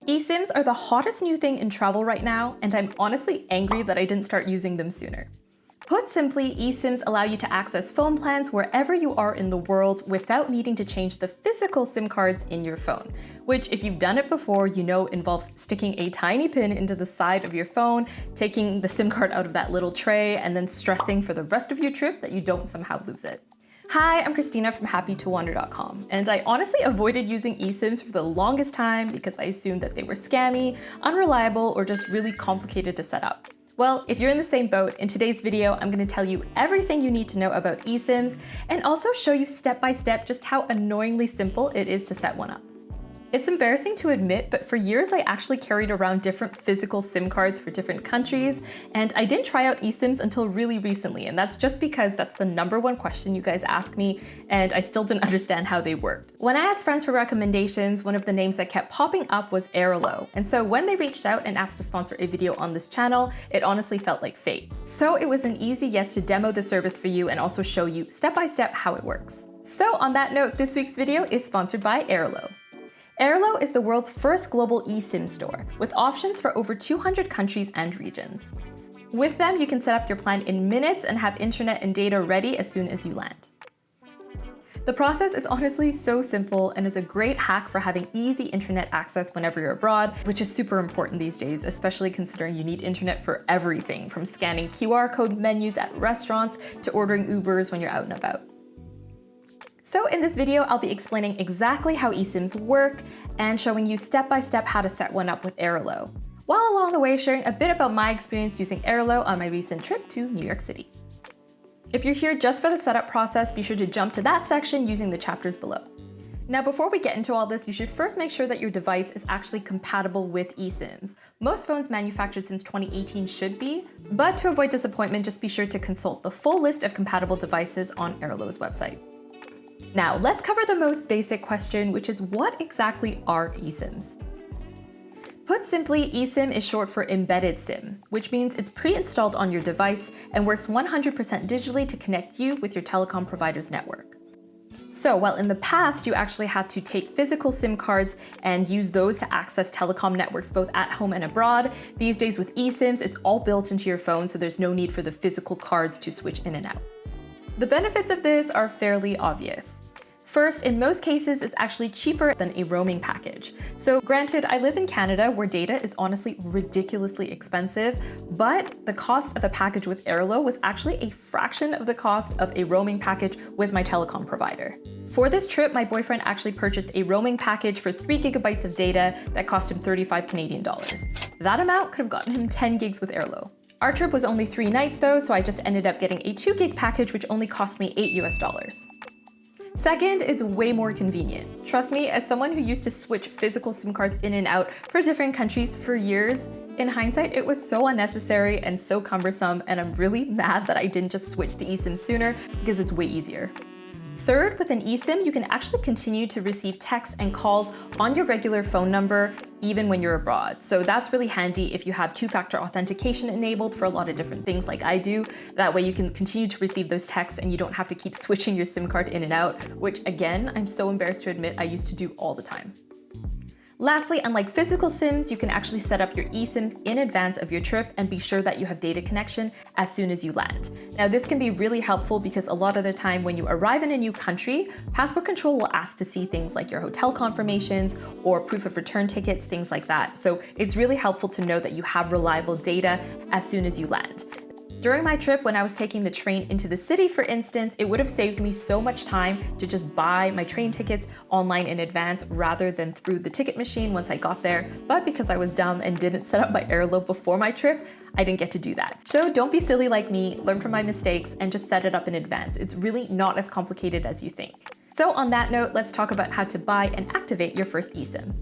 eSIMs are the hottest new thing in travel right now, and I'm honestly angry that I didn't start using them sooner. Put simply, eSIMs allow you to access phone plans wherever you are in the world without needing to change the physical SIM cards in your phone, which if you've done it before, you know involves sticking a tiny pin into the side of your phone, taking the SIM card out of that little tray, and then stressing for the rest of your trip that you don't somehow lose it. Hi, I'm Christina from happytowander.com, and I honestly avoided using eSIMs for the longest time because I assumed that they were scammy, unreliable, or just really complicated to set up. Well, if you're in the same boat, in today's video, I'm going to tell you everything you need to know about eSIMs and also show you step by step just how annoyingly simple it is to set one up. It's embarrassing to admit, but for years I actually carried around different physical SIM cards for different countries, and I didn't try out eSIMs until really recently, and that's just because that's the #1 question you guys ask me, and I still didn't understand how they worked. When I asked friends for recommendations, one of the names that kept popping up was AirAlo, and so when they reached out and asked to sponsor a video on this channel, it honestly felt like fate. So it was an easy yes to demo the service for you and also show you step by step how it works. So on that note, this week's video is sponsored by AirAlo. AirAlo is the world's first global eSIM store, with options for over 200 countries and regions. With them, you can set up your plan in minutes and have internet and data ready as soon as you land. The process is honestly so simple and is a great hack for having easy internet access whenever you're abroad, which is super important these days, especially considering you need internet for everything, from scanning QR code menus at restaurants to ordering Ubers when you're out and about. So in this video, I'll be explaining exactly how eSIMs work and showing you step by step how to set one up with AirAlo, while along the way sharing a bit about my experience using AirAlo on my recent trip to New York City. If you're here just for the setup process, be sure to jump to that section using the chapters below. Now, before we get into all this, you should first make sure that your device is actually compatible with eSIMs. Most phones manufactured since 2018 should be, but to avoid disappointment, just be sure to consult the full list of compatible devices on AirAlo's website. Now, let's cover the most basic question, which is what exactly are eSIMs? Put simply, eSIM is short for embedded SIM, which means it's pre-installed on your device and works 100% digitally to connect you with your telecom provider's network. So while in the past you actually had to take physical SIM cards and use those to access telecom networks both at home and abroad, these days with eSIMs, it's all built into your phone, so there's no need for the physical cards to switch in and out. The benefits of this are fairly obvious. First, in most cases, it's actually cheaper than a roaming package. So granted, I live in Canada where data is honestly ridiculously expensive, but the cost of a package with AirAlo was actually a fraction of the cost of a roaming package with my telecom provider. For this trip, my boyfriend actually purchased a roaming package for 3 gigabytes of data that cost him 35 Canadian dollars. That amount could have gotten him 10 gigs with AirAlo. Our trip was only 3 nights though, so I just ended up getting a 2 gig package which only cost me $8. Second, it's way more convenient. Trust me, as someone who used to switch physical SIM cards in and out for different countries for years, in hindsight, it was so unnecessary and so cumbersome, and I'm really mad that I didn't just switch to eSIM sooner because it's way easier. Third, with an eSIM, you can actually continue to receive texts and calls on your regular phone number even when you're abroad. So that's really handy if you have two-factor authentication enabled for a lot of different things like I do. That way you can continue to receive those texts and you don't have to keep switching your SIM card in and out, which again, I'm so embarrassed to admit I used to do all the time. Lastly, unlike physical SIMs, you can actually set up your eSIMs in advance of your trip and be sure that you have data connection as soon as you land. Now, this can be really helpful because a lot of the time when you arrive in a new country, passport control will ask to see things like your hotel confirmations or proof of return tickets, things like that. So it's really helpful to know that you have reliable data as soon as you land. During my trip, when I was taking the train into the city, for instance, it would have saved me so much time to just buy my train tickets online in advance rather than through the ticket machine once I got there. But because I was dumb and didn't set up my AirAlo before my trip, I didn't get to do that. So don't be silly like me, learn from my mistakes, and just set it up in advance. It's really not as complicated as you think. So on that note, let's talk about how to buy and activate your first eSIM.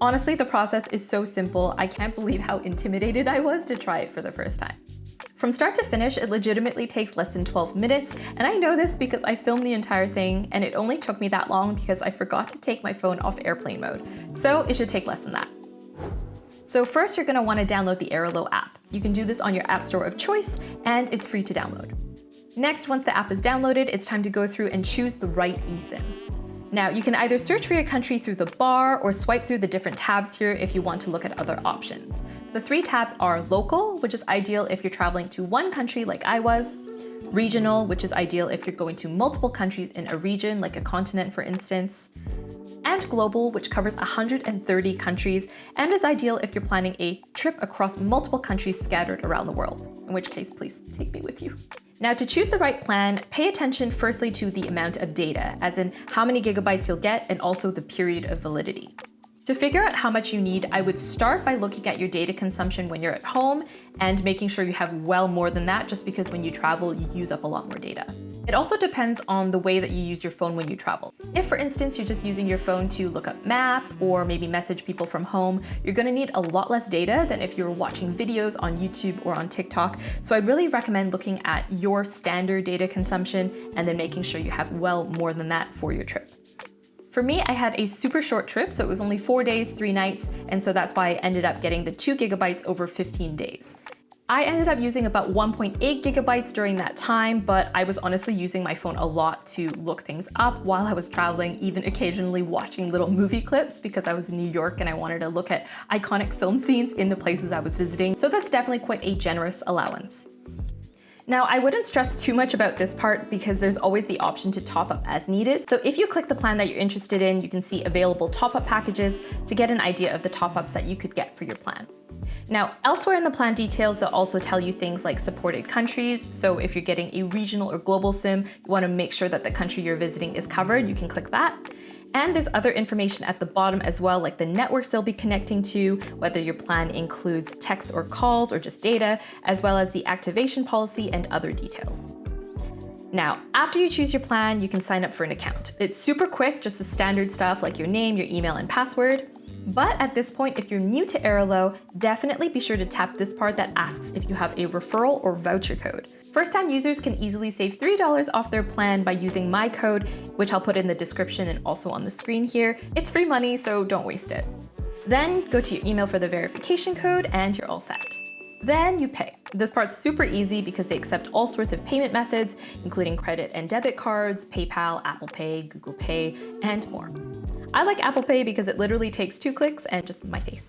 Honestly, the process is so simple. I can't believe how intimidated I was to try it for the first time. From start to finish, it legitimately takes less than 12 minutes, and I know this because I filmed the entire thing, and it only took me that long because I forgot to take my phone off airplane mode, so it should take less than that. So first, you're going to want to download the AirAlo app. You can do this on your app store of choice, and it's free to download. Next, once the app is downloaded, it's time to go through and choose the right eSIM. Now, you can either search for your country through the bar or swipe through the different tabs here if you want to look at other options. The 3 tabs are local, which is ideal if you're traveling to one country like I was, regional, which is ideal if you're going to multiple countries in a region like a continent for instance, and global, which covers 130 countries and is ideal if you're planning a trip across multiple countries scattered around the world, in which case please take me with you. Now, to choose the right plan, pay attention firstly to the amount of data, as in how many gigabytes you'll get and also the period of validity. To figure out how much you need, I would start by looking at your data consumption when you're at home and making sure you have well more than that, just because when you travel, you use up a lot more data. It also depends on the way that you use your phone when you travel. If, for instance, you're just using your phone to look up maps or maybe message people from home, you're gonna need a lot less data than if you're watching videos on YouTube or on TikTok. So I'd really recommend looking at your standard data consumption and then making sure you have well more than that for your trip. For me, I had a super short trip, so it was only 4 days, 3 nights, and so that's why I ended up getting the 2 gigabytes over 15 days. I ended up using about 1.8 gigabytes during that time, but I was honestly using my phone a lot to look things up while I was traveling, even occasionally watching little movie clips because I was in New York and I wanted to look at iconic film scenes in the places I was visiting, so that's definitely quite a generous allowance. Now, I wouldn't stress too much about this part because there's always the option to top up as needed. So if you click the plan that you're interested in, you can see available top-up packages to get an idea of the top-ups that you could get for your plan. Now, elsewhere in the plan details, they'll also tell you things like supported countries. So if you're getting a regional or global SIM, you want to make sure that the country you're visiting is covered. You can click that. And there's other information at the bottom as well, like the networks they'll be connecting to, whether your plan includes text or calls or just data, as well as the activation policy and other details. Now, after you choose your plan, you can sign up for an account. It's super quick, just the standard stuff like your name, your email, and password. But at this point, if you're new to Airalo, definitely be sure to tap this part that asks if you have a referral or voucher code. First-time users can easily save $3 off their plan by using my code, which I'll put in the description and also on the screen here. It's free money, so don't waste it. Then go to your email for the verification code and you're all set. Then you pay. This part's super easy because they accept all sorts of payment methods, including credit and debit cards, PayPal, Apple Pay, Google Pay, and more. I like Apple Pay because it literally takes 2 clicks and just my face.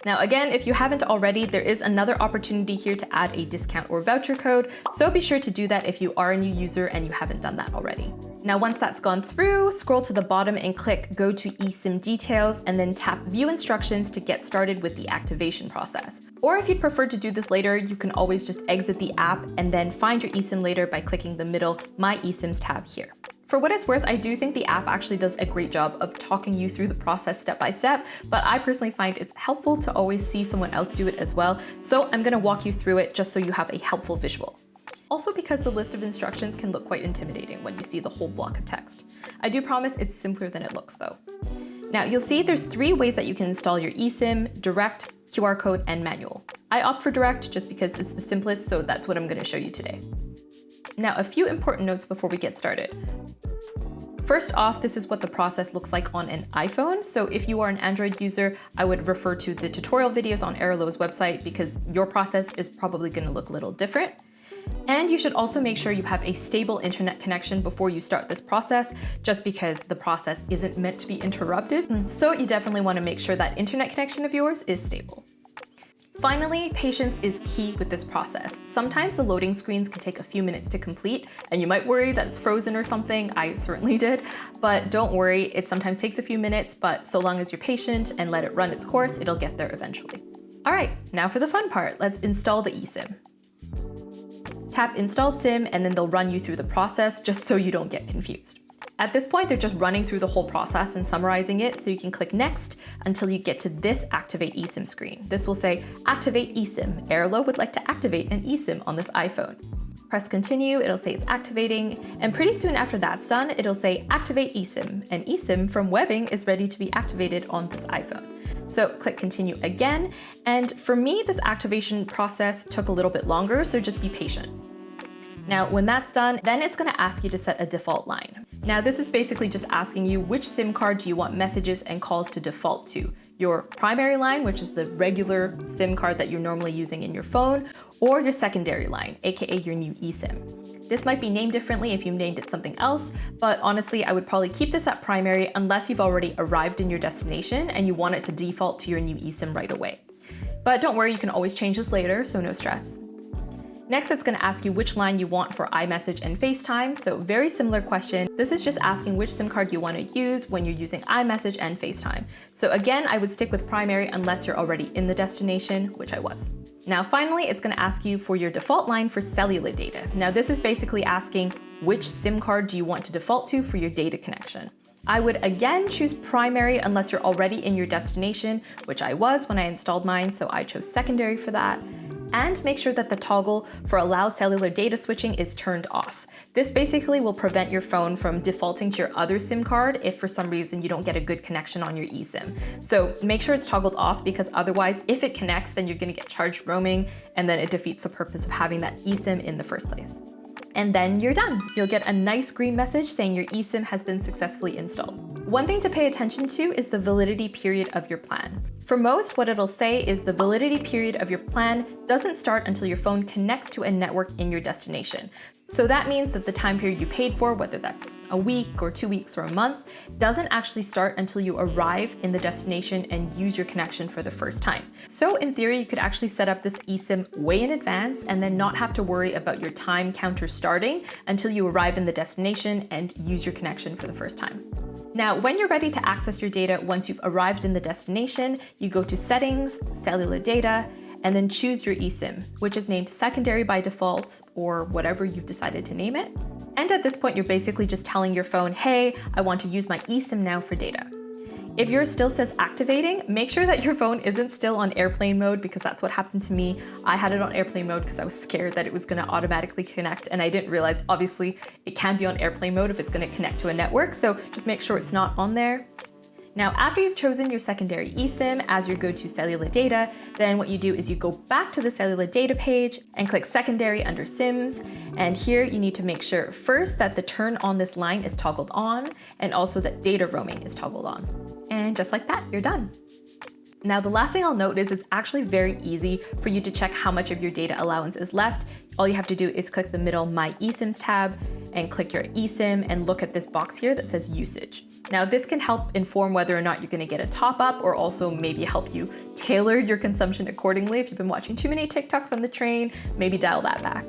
Now again, if you haven't already, there is another opportunity here to add a discount or voucher code, so be sure to do that if you are a new user and you haven't done that already. Now once that's gone through, scroll to the bottom and click Go to eSIM Details and then tap View Instructions to get started with the activation process. Or if you'd prefer to do this later, you can always just exit the app and then find your eSIM later by clicking the middle My eSIMs tab here. For what it's worth, I do think the app actually does a great job of talking you through the process step by step, but I personally find it's helpful to always see someone else do it as well, so I'm gonna walk you through it just so you have a helpful visual. Also because the list of instructions can look quite intimidating when you see the whole block of text. I do promise it's simpler than it looks though. Now you'll see there's 3 ways that you can install your eSIM: direct, QR code, and manual. I opt for direct just because it's the simplest, so that's what I'm gonna show you today. Now, a few important notes before we get started. First off, this is what the process looks like on an iPhone. So if you are an Android user, I would refer to the tutorial videos on Airalo's website because your process is probably going to look a little different. And you should also make sure you have a stable internet connection before you start this process, just because the process isn't meant to be interrupted. So you definitely want to make sure that internet connection of yours is stable. Finally, patience is key with this process. Sometimes the loading screens can take a few minutes to complete, and you might worry that it's frozen or something. I certainly did, but don't worry, it sometimes takes a few minutes, but so long as you're patient and let it run its course, it'll get there eventually. All right, now for the fun part, let's install the eSIM. Tap Install SIM, and then they'll run you through the process just so you don't get confused. At this point, they're just running through the whole process and summarizing it, so you can click Next until you get to this Activate eSIM screen. This will say, Activate eSIM. Airalo would like to activate an eSIM on this iPhone. Press Continue, it'll say it's activating, and pretty soon after that's done, it'll say Activate eSIM. An eSIM from webbing is ready to be activated on this iPhone. So click Continue again, and for me, this activation process took a little bit longer, so just be patient. Now, when that's done, then it's gonna ask you to set a default line. Now this is basically just asking you which SIM card do you want messages and calls to default to. Your primary line, which is the regular SIM card that you're normally using in your phone, or your secondary line, aka your new eSIM. This might be named differently if you've named it something else, but honestly, I would probably keep this at primary unless you've already arrived in your destination and you want it to default to your new eSIM right away. But don't worry, you can always change this later, so no stress. Next, it's going to ask you which line you want for iMessage and FaceTime. So very similar question. This is just asking which SIM card you want to use when you're using iMessage and FaceTime. So again, I would stick with primary unless you're already in the destination, which I was. Now finally, it's going to ask you for your default line for cellular data. Now this is basically asking which SIM card do you want to default to for your data connection. I would again choose primary unless you're already in your destination, which I was when I installed mine, so I chose secondary for that. And make sure that the toggle for allow cellular data switching is turned off. This basically will prevent your phone from defaulting to your other SIM card if for some reason you don't get a good connection on your eSIM. So make sure it's toggled off, because otherwise if it connects, then you're gonna get charged roaming, and then it defeats the purpose of having that eSIM in the first place. And then you're done. You'll get a nice green message saying your eSIM has been successfully installed. One thing to pay attention to is the validity period of your plan. For most, what it'll say is the validity period of your plan doesn't start until your phone connects to a network in your destination. So that means that the time period you paid for, whether that's a week or 2 weeks or a month, doesn't actually start until you arrive in the destination and use your connection for the first time. So in theory, you could actually set up this eSIM way in advance and then not have to worry about your time counter starting until you arrive in the destination and use your connection for the first time. Now, when you're ready to access your data once you've arrived in the destination, you go to Settings, Cellular Data, and then choose your eSIM, which is named secondary by default, or whatever you've decided to name it. And at this point, you're basically just telling your phone, hey, I want to use my eSIM now for data. If yours still says activating, make sure that your phone isn't still on airplane mode, because that's what happened to me. I had it on airplane mode because I was scared that it was gonna automatically connect, and I didn't realize, obviously, it can be on airplane mode if it's gonna connect to a network, so just make sure it's not on there. Now, after you've chosen your secondary eSIM as your go-to cellular data, then what you do is you go back to the cellular data page and click secondary under SIMs. And here you need to make sure first that the turn on this line is toggled on, and also that data roaming is toggled on. And just like that, you're done. Now, the last thing I'll note is it's actually very easy for you to check how much of your data allowance is left. All you have to do is click the middle My eSIMs tab and click your eSIM and look at this box here that says usage. Now, this can help inform whether or not you're gonna get a top up, or also maybe help you tailor your consumption accordingly. If you've been watching too many TikToks on the train, maybe dial that back.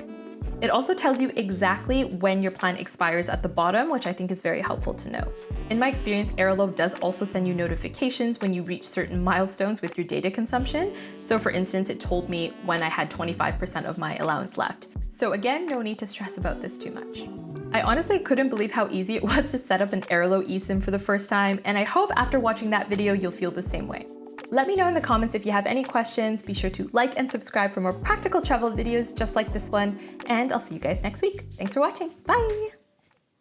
It also tells you exactly when your plan expires at the bottom, which I think is very helpful to know. In my experience, Airalo does also send you notifications when you reach certain milestones with your data consumption. So for instance, it told me when I had 25% of my allowance left. So again, no need to stress about this too much. I honestly couldn't believe how easy it was to set up an Airalo eSIM for the first time, and I hope after watching that video, you'll feel the same way. Let me know in the comments if you have any questions. Be sure to like and subscribe for more practical travel videos just like this one, and I'll see you guys next week. Thanks for watching. Bye!